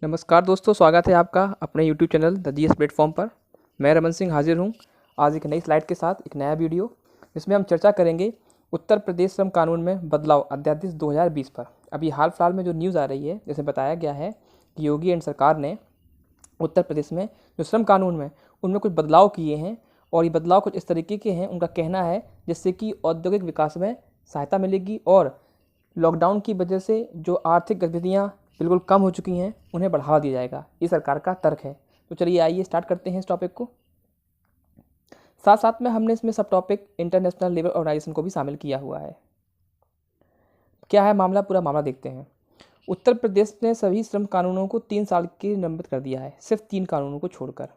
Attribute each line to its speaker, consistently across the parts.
Speaker 1: नमस्कार दोस्तों, स्वागत है आपका अपने YouTube channel the GS platform पर। मैं रमन सिंह हाजिर हूँ आज एक नई स्लाइड के साथ एक नया वीडियो, जिसमें हम चर्चा करेंगे उत्तर प्रदेश श्रम कानून में बदलाव अध्यादेश 2020 पर। अभी हाल फिलहाल में जो न्यूज़ आ रही है, जैसे बताया गया है कि योगी एंड सरकार ने उत्तर प्रदेश में जो श्रम कानून में उनमें कुछ बदलाव किए हैं, और ये बदलाव कुछ इस तरीके के हैं, उनका कहना है जिससे कि औद्योगिक विकास में सहायता मिलेगी और लॉकडाउन की वजह से जो आर्थिक गतिविधियाँ बिल्कुल कम हो चुकी हैं उन्हें बढ़ावा दिया जाएगा। ये सरकार का तर्क है। तो चलिए आइए स्टार्ट करते हैं इस टॉपिक को। साथ साथ में हमने इसमें सब टॉपिक इंटरनेशनल लेबर ऑर्गेनाइजेशन को भी शामिल किया हुआ है। क्या है मामला, पूरा मामला देखते हैं। उत्तर प्रदेश ने सभी श्रम कानूनों को 3 साल के लिए निलंबित कर दिया है, सिर्फ 3 कानूनों को छोड़कर।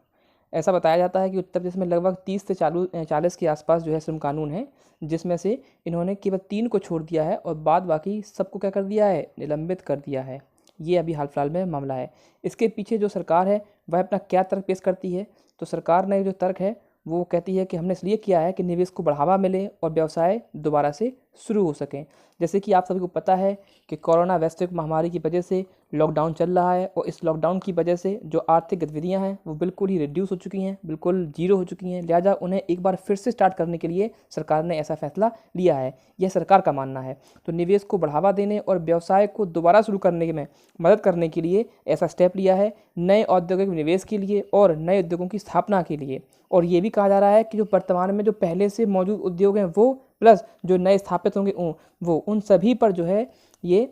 Speaker 1: ऐसा बताया जाता है कि उत्तर प्रदेश में लगभग 30 से 40 के आसपास जो है श्रम कानून है, जिसमें से इन्होंने केवल 3 को छोड़ दिया है और बाद बाकी सबको क्या कर दिया है, निलंबित कर दिया है। ये अभी हाल फिलहाल में मामला है। इसके पीछे जो सरकार है वह अपना क्या तर्क पेश करती है, तो सरकार ने जो तर्क है वो कहती है कि हमने इसलिए किया है कि निवेश को बढ़ावा मिले और व्यवसाय दोबारा से शुरू हो सकें। जैसे कि आप सभी को पता है कि कोरोना वैश्विक महामारी की वजह से लॉकडाउन चल रहा है, और इस लॉकडाउन की वजह से जो आर्थिक गतिविधियां हैं वो बिल्कुल ही रिड्यूस हो चुकी हैं, बिल्कुल जीरो हो चुकी हैं। लिहाजा उन्हें एक बार फिर से स्टार्ट करने के लिए सरकार ने ऐसा फैसला लिया है। यह सरकार का मानना है। तो निवेश को बढ़ावा देने और व्यवसाय को दोबारा शुरू करने में मदद करने के लिए ऐसा स्टेप लिया है, नए औद्योगिक निवेश के लिए और नए उद्योगों की स्थापना के लिए। और ये भी कहा जा रहा है कि जो वर्तमान में जो पहले से मौजूद उद्योग हैं वो प्लस जो नए स्थापित होंगे वो उन सभी पर जो है ये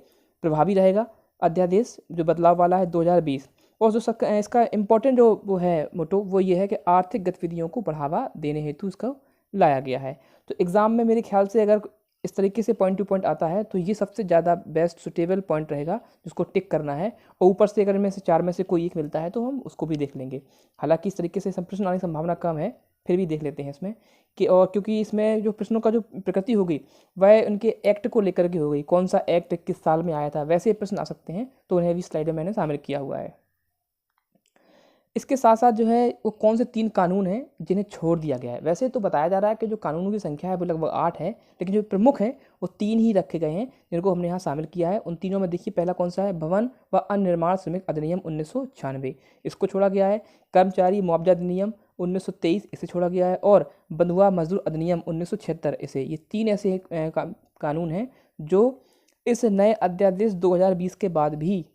Speaker 1: प्रभावी रहेगा अध्यादेश जो बदलाव वाला है 2020। और जो इसका इम्पोर्टेंट जो वो है मोटो वो ये है कि आर्थिक गतिविधियों को बढ़ावा देने हेतु इसका लाया गया है। तो एग्ज़ाम में मेरे ख्याल से अगर इस तरीके से पॉइंट टू पॉइंट आता है तो ये सबसे ज़्यादा बेस्ट सुटेबल पॉइंट रहेगा जिसको टिक करना है। और ऊपर से अगर इनमें से 4 में से कोई एक मिलता है तो हम उसको भी देख लेंगे। हालांकि इस तरीके से प्रश्न आने की संभावना कम है, फिर भी देख लेते हैं इसमें कि, और क्योंकि इसमें जो प्रश्नों का जो प्रकृति होगी वह उनके एक्ट को लेकर के हो गई, कौन सा एक्ट किस साल में आया था, वैसे प्रश्न आ सकते हैं। तो उन्हें भी स्लाइड में मैंने शामिल किया हुआ है। इसके साथ साथ जो है वो कौन से 3 कानून हैं जिन्हें छोड़ दिया गया है। वैसे तो बताया जा रहा है कि जो कानूनों की संख्या है वो लगभग 8 है, लेकिन जो प्रमुख है वो 3 ही रखे गए हैं जिनको हमने यहाँ शामिल किया है। उन तीनों में देखिए पहला कौन सा है, भवन व अन्य निर्माण श्रमिक अधिनियम 1996, इसको छोड़ा गया है। कर्मचारी मुआवजा अधिनियम 1923, इसे छोड़ा गया है। और बंधुआ मजदूर अधिनियम 1976, इसे। ये 3 ऐसे कानून हैं जो इस नए अध्यादेश 2020 के बाद भी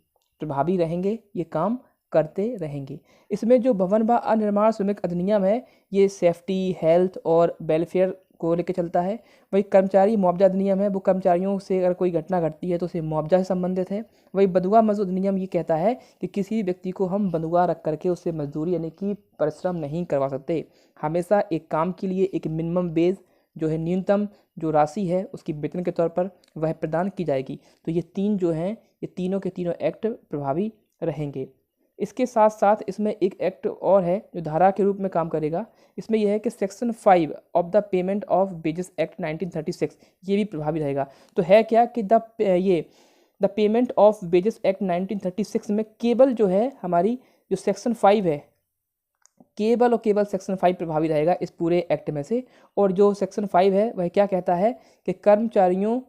Speaker 1: प्रभावी रहेंगे, ये काम करते रहेंगे। इसमें जो भवन व अनिर्माण श्रमिक अधिनियम है ये सेफ्टी, हेल्थ और वेलफेयर को लेकर चलता है। वही कर्मचारी मुआवजा अधिनियम है, वो कर्मचारियों से अगर कोई घटना घटती है तो उसे मुआवजा से संबंधित है। वही बंधुआ मजदूर अधिनियम ये कहता है कि किसी भी व्यक्ति को हम बंधुआ रख करके उससे मजदूरी यानी कि परिश्रम नहीं करवा सकते। हमेशा एक काम के लिए एक मिनिमम वेज जो है, न्यूनतम जो राशि है उसकी वेतन के तौर पर वह प्रदान की जाएगी। तो ये 3 जो हैं, ये तीनों के तीनों एक्ट प्रभावी रहेंगे। इसके साथ साथ इसमें एक एक्ट और है जो धारा के रूप में काम करेगा। इसमें यह है कि section 5 of the payment of wages act 1936, ये भी प्रभावी रहेगा। तो है क्या कि the payment of wages act 1936 में केवल जो है हमारी जो सेक्शन 5 है, केवल और केवल सेक्शन 5 प्रभावी रहेगा इस पूरे एक्ट में से। और जो सेक्शन 5 है वह क्या कहता है कि कर्मचारियों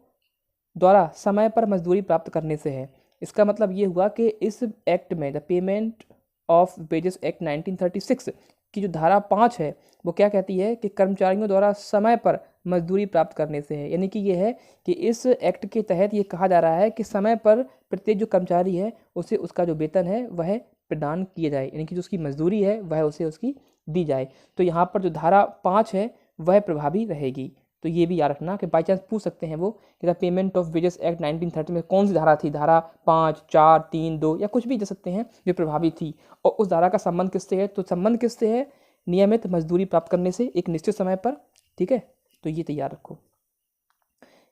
Speaker 1: द्वारा समय पर मजदूरी प्राप्त करने से है। इसका मतलब ये हुआ कि इस एक्ट में the payment of wages act 1936 की जो धारा 5 है वो क्या कहती है कि कर्मचारियों द्वारा समय पर मजदूरी प्राप्त करने से है। यानी कि ये है कि इस एक्ट के तहत ये कहा जा रहा है कि समय पर प्रत्येक जो कर्मचारी है उसे उसका जो वेतन है वह प्रदान किया जाए, यानी कि जो उसकी मजदूरी है वह उसे उसकी दी जाए। तो यहाँ पर जो धारा 5 है वह प्रभावी रहेगी। तो ये भी याद रखना कि बाई चांस पूछ सकते हैं वो कि the payment of wages act 1930 में कौन सी धारा थी, धारा 5, 4, 3, 2 या कुछ भी दे सकते हैं जो प्रभावी थी, और उस धारा का संबंध किससे है। तो संबंध किससे है, नियमित मजदूरी प्राप्त करने से एक निश्चित समय पर। ठीक है, तो ये तैयार रखो।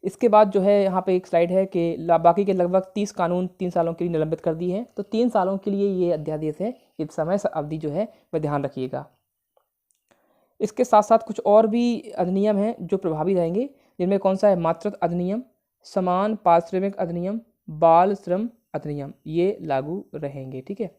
Speaker 1: इसके बाद जो है यहाँ पे एक स्लाइड है कि बाकी के लगभग 30 कानून 3 सालों के लिए निलंबित कर दिए हैं। तो 3 सालों के लिए ये अध्यादेश है, इस समय अवधि जो है वह ध्यान रखिएगा। इसके साथ साथ कुछ और भी अधिनियम हैं जो प्रभावी रहेंगे, जिनमें कौन सा है, मातृत्व अधिनियम, समान पारिश्रमिक अधिनियम, बाल श्रम अधिनियम, ये लागू रहेंगे। ठीक है,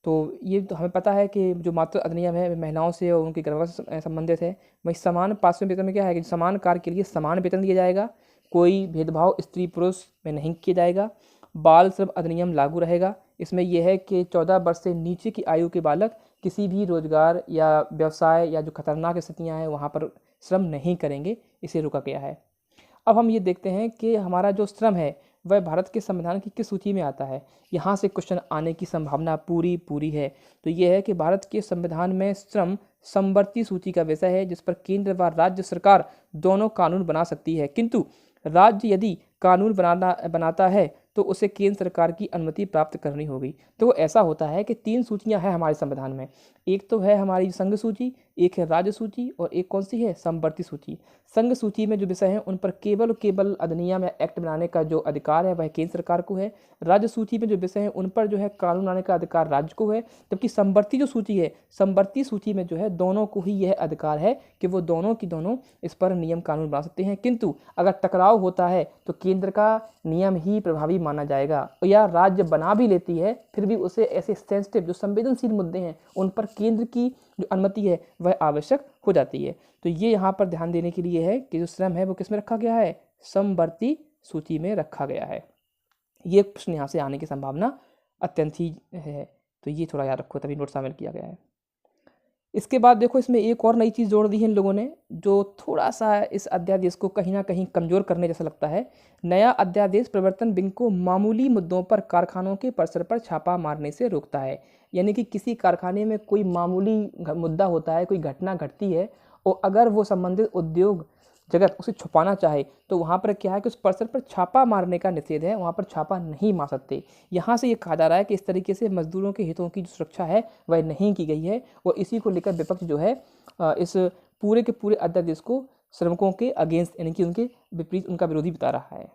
Speaker 1: तो ये तो हमें पता है कि जो मातृत्व अधिनियम है महिलाओं से और उनके गर्भ से संबंधित है। वही समान पारिश्रमिक वेतन में क्या है कि समान कार्य के लिए समान वेतन दिया जाएगा, कोई भेदभाव स्त्री पुरुष में नहीं किया जाएगा। बाल श्रम अधिनियम लागू रहेगा, इसमें यह है कि 14 वर्ष से नीचे की आयु के बालक किसी भी रोजगार या व्यवसाय या जो खतरनाक स्थितियां हैं वहाँ पर श्रम नहीं करेंगे, इसे रोका गया है। अब हम ये देखते हैं कि हमारा जो श्रम है वह भारत के संविधान की किस सूची में आता है। यहाँ से क्वेश्चन आने की संभावना पूरी है। तो ये है कि भारत के संविधान में श्रम समवर्ती सूची का विषय है, जिस पर केंद्र व राज्य सरकार दोनों कानून बना सकती है, किंतु राज्य यदि कानून बनाता है तो उसे केंद्र सरकार की अनुमति प्राप्त करनी होगी। तो ऐसा होता है कि 3 सूचियां हैं हमारे संविधान में। एक तो है हमारी संघ सूची, एक है राज्य सूची और एक कौन सी है, समवर्ती सूची। संघ सूची में जो विषय हैं उन पर केवल अधिनियम या एक्ट बनाने का जो अधिकार है वह केंद्र सरकार को है। राज्य सूची में जो विषय हैं उन पर जो है कानून बनाने का अधिकार राज्य को है। जबकि समवर्ती जो सूची है, समवर्ती सूची में जो है दोनों को ही यह अधिकार है कि वो दोनों की दोनों इस पर नियम कानून बना सकते हैं, किंतु अगर टकराव होता है तो केंद्र का नियम ही प्रभावी माना जाएगा। या राज्य बना भी लेती है फिर भी उसे ऐसे सेंसिटिव जो संवेदनशील मुद्दे हैं उन पर केंद्र की जो अनुमति है वह आवश्यक हो जाती है। तो ये यहाँ पर ध्यान देने के लिए है कि जो श्रम है वो किस में रखा गया है, समवर्ती सूची में रखा गया है। ये प्रश्न यहाँ से आने की संभावना अत्यंत ही है, तो ये थोड़ा याद रखो, तभी नोट शामिल किया गया है। इसके बाद देखो इसमें एक और नई चीज़ जोड़ दी है इन लोगों ने, जो थोड़ा सा इस अध्यादेश को कहीं ना कहीं कमज़ोर करने जैसा लगता है। नया अध्यादेश प्रवर्तन विंग को मामूली मुद्दों पर कारखानों के परिसर पर छापा मारने से रोकता है। यानी कि किसी कारखाने में कोई मामूली मुद्दा होता है, कोई घटना घटती है और अगर वो संबंधित उद्योग जगत उसे छुपाना चाहे तो वहाँ पर क्या है कि उस परिसर पर छापा मारने का निषेध है, वहाँ पर छापा नहीं मार सकते। यहाँ से ये कहा जा रहा है कि इस तरीके से मजदूरों के हितों की जो सुरक्षा है वह नहीं की गई है और इसी को लेकर विपक्ष जो है इस पूरे के पूरे अध्यादेश को श्रमिकों के अगेंस्ट यानी कि उनके विपरीत उनका विरोधी बता रहा है।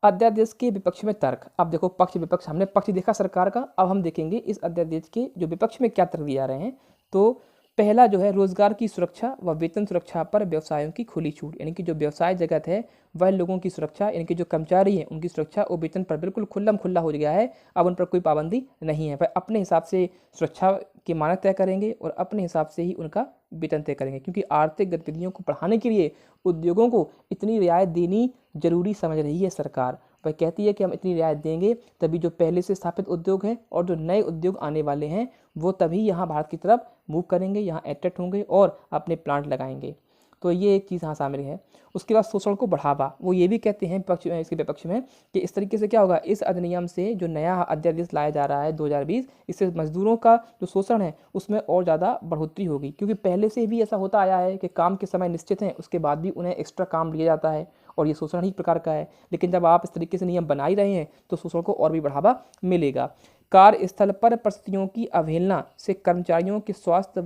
Speaker 1: अध्यादेश के विपक्ष में तर्क। अब देखो पक्ष विपक्ष, हमने पक्ष देखा सरकार का, अब हम देखेंगे इस अध्यादेश के जो विपक्ष में क्या तर्क दिए जा रहे हैं। तो पहला जो है रोजगार की सुरक्षा व वेतन सुरक्षा पर व्यवसायों की खुली छूट, यानी कि जो व्यवसाय जगत है वह लोगों की सुरक्षा यानी कि जो कर्मचारी हैं उनकी सुरक्षा और वेतन पर बिल्कुल खुल्लम खुल्ला हो गया है। अब उन पर कोई पाबंदी नहीं है, वह अपने हिसाब से सुरक्षा के मानक तय करेंगे और अपने हिसाब से ही उनका वेतन तय करेंगे, क्योंकि आर्थिक गतिविधियों को बढ़ाने के लिए उद्योगों को इतनी रियायत देनी जरूरी समझ रही है सरकार। वह कहती है कि हम इतनी रियायत देंगे तभी जो पहले से स्थापित उद्योग हैं और जो नए उद्योग आने वाले हैं वो तभी यहाँ भारत की तरफ मूव करेंगे, यहाँ अट्रैक्ट होंगे और अपने प्लांट लगाएंगे। तो ये एक चीज़ यहाँ शामिल है। उसके बाद शोषण को बढ़ावा, वो ये भी कहते हैं पक्ष में, इसके विपक्ष में, कि इस तरीके से क्या होगा, इस अधिनियम से जो नया अध्यादेश लाया जा रहा है 2020, इससे मजदूरों का जो शोषण है उसमें और ज़्यादा बढ़ोतरी होगी, क्योंकि पहले से भी ऐसा होता आया है कि काम के समय निश्चित हैं, उसके बाद भी उन्हें एक्स्ट्रा काम लिया जाता है और ये शोषण ही प्रकार का है। लेकिन जब आप इस तरीके से नियम बना ही रहे हैं तो शोषण को और भी बढ़ावा मिलेगा। कार्यस्थल पर परिस्थितियों की अवहेलना से कर्मचारियों के स्वास्थ्य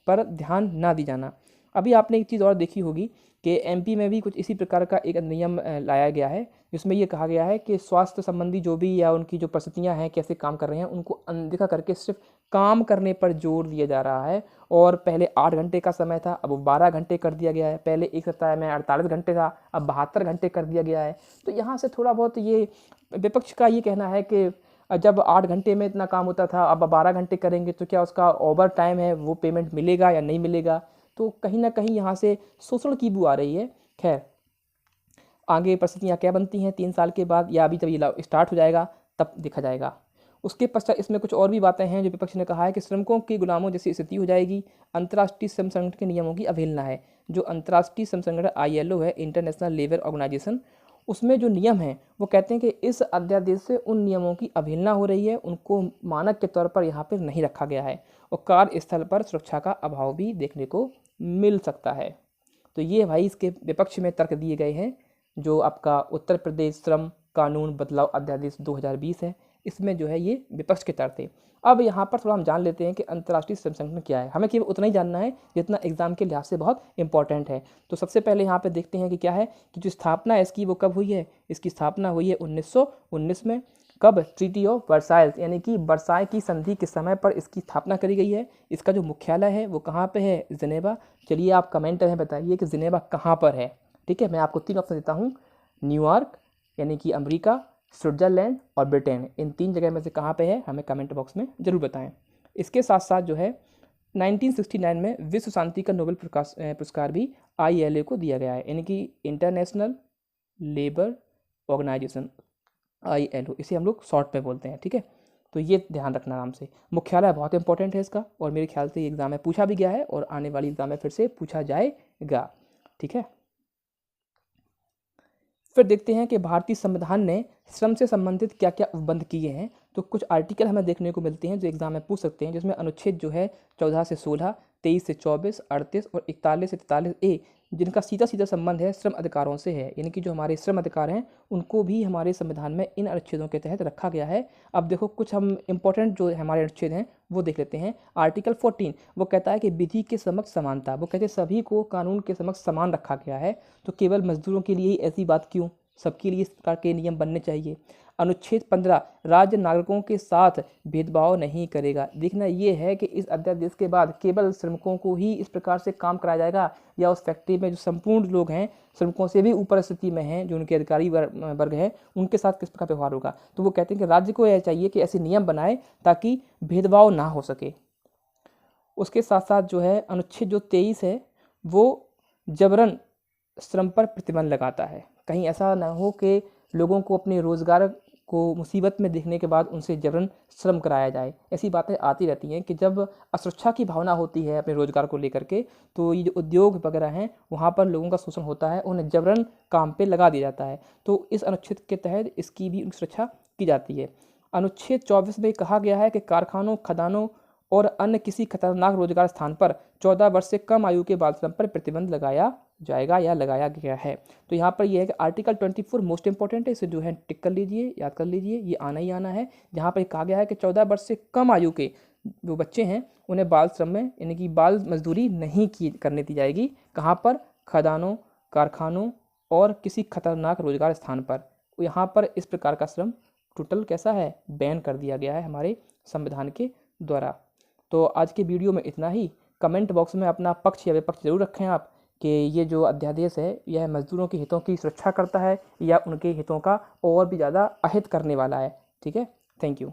Speaker 1: पर ध्यान न दी जाना। अभी आपने एक चीज़ और देखी होगी कि एमपी में भी कुछ इसी प्रकार का एक नियम लाया गया है, जिसमें ये कहा गया है कि स्वास्थ्य संबंधी जो भी या उनकी जो परिस्थितियां हैं, कैसे काम कर रहे हैं, उनको अनदेखा करके सिर्फ काम करने पर जोर दिया जा रहा है। और पहले 8 घंटे का समय था, अब 12 घंटे कर दिया गया है। पहले एक सप्ताह में 48 घंटे था, अब 72 घंटे कर दिया गया है। तो यहाँ से थोड़ा बहुत ये विपक्ष का ये कहना है कि जब 8 घंटे में इतना काम होता था, अब 12 घंटे करेंगे तो क्या उसका ओवर टाइम है वो पेमेंट मिलेगा या नहीं मिलेगा। तो कहीं ना कहीं यहाँ से शोषण की बू आ रही है। खैर आगे परिस्थितियाँ क्या बनती हैं 3 साल के बाद, या अभी जब ये स्टार्ट हो जाएगा तब देखा जाएगा। उसके पश्चात इसमें कुछ और भी बातें हैं जो विपक्ष ने कहा है कि श्रमिकों के गुलामों जैसी स्थिति हो जाएगी। अंतर्राष्ट्रीय श्रम संगठन के नियमों की अवहेलना है। जो अंतर्राष्ट्रीय श्रम संगठन ILO है, इंटरनेशनल लेबर ऑर्गेनाइजेशन, उसमें जो नियम हैं वो कहते हैं कि इस अध्यादेश से उन नियमों की अवहेलना हो रही है, उनको मानक के तौर पर यहाँ पर नहीं रखा गया है और कार्यस्थल पर सुरक्षा का अभाव भी देखने को मिल सकता है। तो ये भाई इसके विपक्ष में तर्क दिए गए हैं। जो आपका उत्तर प्रदेश श्रम कानून बदलाव अध्यादेश 2020 है, इसमें जो है ये विपक्ष के तर्क थे। अब यहाँ पर थोड़ा हम जान लेते हैं कि अंतर्राष्ट्रीय श्रम संगठन क्या है। हमें केवल उतना ही जानना है जितना एग्जाम के लिहाज से बहुत इंपॉर्टेंट है। तो सबसे पहले यहाँ पे देखते हैं कि क्या है कि जो स्थापना है इसकी वो कब हुई है। इसकी स्थापना हुई है 1919 में। कब? ट्रीटी ऑफ वर्साइल्स, यानी कि वर्साई की संधि के समय पर इसकी स्थापना करी गई है। इसका जो मुख्यालय है वो कहाँ पे है? जिनेवा। चलिए आप कमेंट में बताइए कि जिनेवा कहाँ पर है। ठीक है, मैं आपको 3 ऑप्शन देता हूँ, न्यूयॉर्क यानी कि अमेरिका, स्विट्जरलैंड और ब्रिटेन। इन 3 जगह में से कहाँ पे है हमें कमेंट बॉक्स में जरूर बताएं। इसके साथ साथ जो है 1969 में विश्व शांति का नोबेल पुरस्कार भी ILO को दिया गया है, यानी कि इंटरनेशनल लेबर ऑर्गेनाइजेशन। ILO, इसे हम लोग शॉर्ट में बोलते हैं, ठीक है। तो ये ध्यान रखना नाम से। मुख्यालय बहुत इंपॉर्टेंट है इसका, और मेरे ख्याल से एग्जाम में पूछा भी गया है और आने वाली एग्जाम में फिर से पूछा जाएगा, ठीक है। फिर देखते हैं कि भारतीय संविधान ने श्रम से संबंधित क्या क्या उपबंध किए हैं। तो कुछ आर्टिकल हमें देखने को मिलते हैं जो एग्जाम में पूछ सकते हैं, जिसमें अनुच्छेद जो है 14 से 16, 23 से 24, 38 और 41 से 43A, जिनका सीधा सीधा संबंध है श्रम अधिकारों से है, यानी कि जो हमारे श्रम अधिकार हैं उनको भी हमारे संविधान में इन अनुच्छेदों के तहत रखा गया है। अब देखो कुछ हम इंपॉर्टेंट जो हमारे अनुच्छेद हैं वो देख लेते हैं। आर्टिकल 14 वो कहता है कि विधि के समक्ष समानता, वो कहते हैं सभी को कानून के समक्ष समान रखा गया है। तो केवल मजदूरों के लिए ही ऐसी बात क्यों, सबके लिए इस प्रकार के नियम बनने चाहिए। अनुच्छेद 15 राज्य नागरिकों के साथ भेदभाव नहीं करेगा। देखना ये है कि इस अध्यादेश के बाद केवल श्रमिकों को ही इस प्रकार से काम कराया जाएगा, या उस फैक्ट्री में जो संपूर्ण लोग हैं श्रमिकों से भी ऊपर स्थिति में हैं, जो उनके अधिकारी वर्ग हैं, उनके साथ किस प्रकार व्यवहार होगा। तो वो कहते हैं कि राज्य को यह चाहिए कि ऐसे नियम बनाए ताकि भेदभाव ना हो सके। उसके साथ साथ जो है अनुच्छेद जो 23 है वो जबरन श्रम पर प्रतिबंध लगाता है। कहीं ऐसा ना हो कि लोगों को अपने रोजगार को मुसीबत में देखने के बाद उनसे जबरन श्रम कराया जाए। ऐसी बातें आती रहती हैं कि जब असुरक्षा की भावना होती है अपने रोजगार को लेकर के, तो ये जो उद्योग वगैरह हैं वहाँ पर लोगों का शोषण होता है, उन्हें जबरन काम पे लगा दिया जाता है। तो इस अनुच्छेद के तहत इसकी भी सुरक्षा की जाती है। अनुच्छेद 24 में कहा गया है कि कारखानों, खदानों और अन्य किसी खतरनाक रोजगार स्थान पर 14 वर्ष से कम आयु के बाल श्रम पर प्रतिबंध लगाया जाएगा या लगाया गया है। तो यहाँ पर यह है कि आर्टिकल 24 मोस्ट इंपॉर्टेंट है, इसे जो है टिक कर लीजिए, याद कर लीजिए, ये आना ही आना है। जहाँ पर कहा गया है कि 14 वर्ष से कम आयु के जो बच्चे हैं उन्हें बाल श्रम में यानी कि बाल मजदूरी नहीं करने दी जाएगी। कहाँ पर? खदानों, कारखानों और किसी खतरनाक रोजगार स्थान पर। यहाँ पर इस प्रकार का श्रम टोटल कैसा है, बैन कर दिया गया है हमारे संविधान के द्वारा। तो आज के वीडियो में इतना ही। कमेंट बॉक्स में अपना पक्ष या विपक्ष जरूर रखें आप कि ये जो अध्यादेश है यह मजदूरों के हितों की सुरक्षा करता है या उनके हितों का और भी ज़्यादा अहित करने वाला है, ठीक है। Thank you.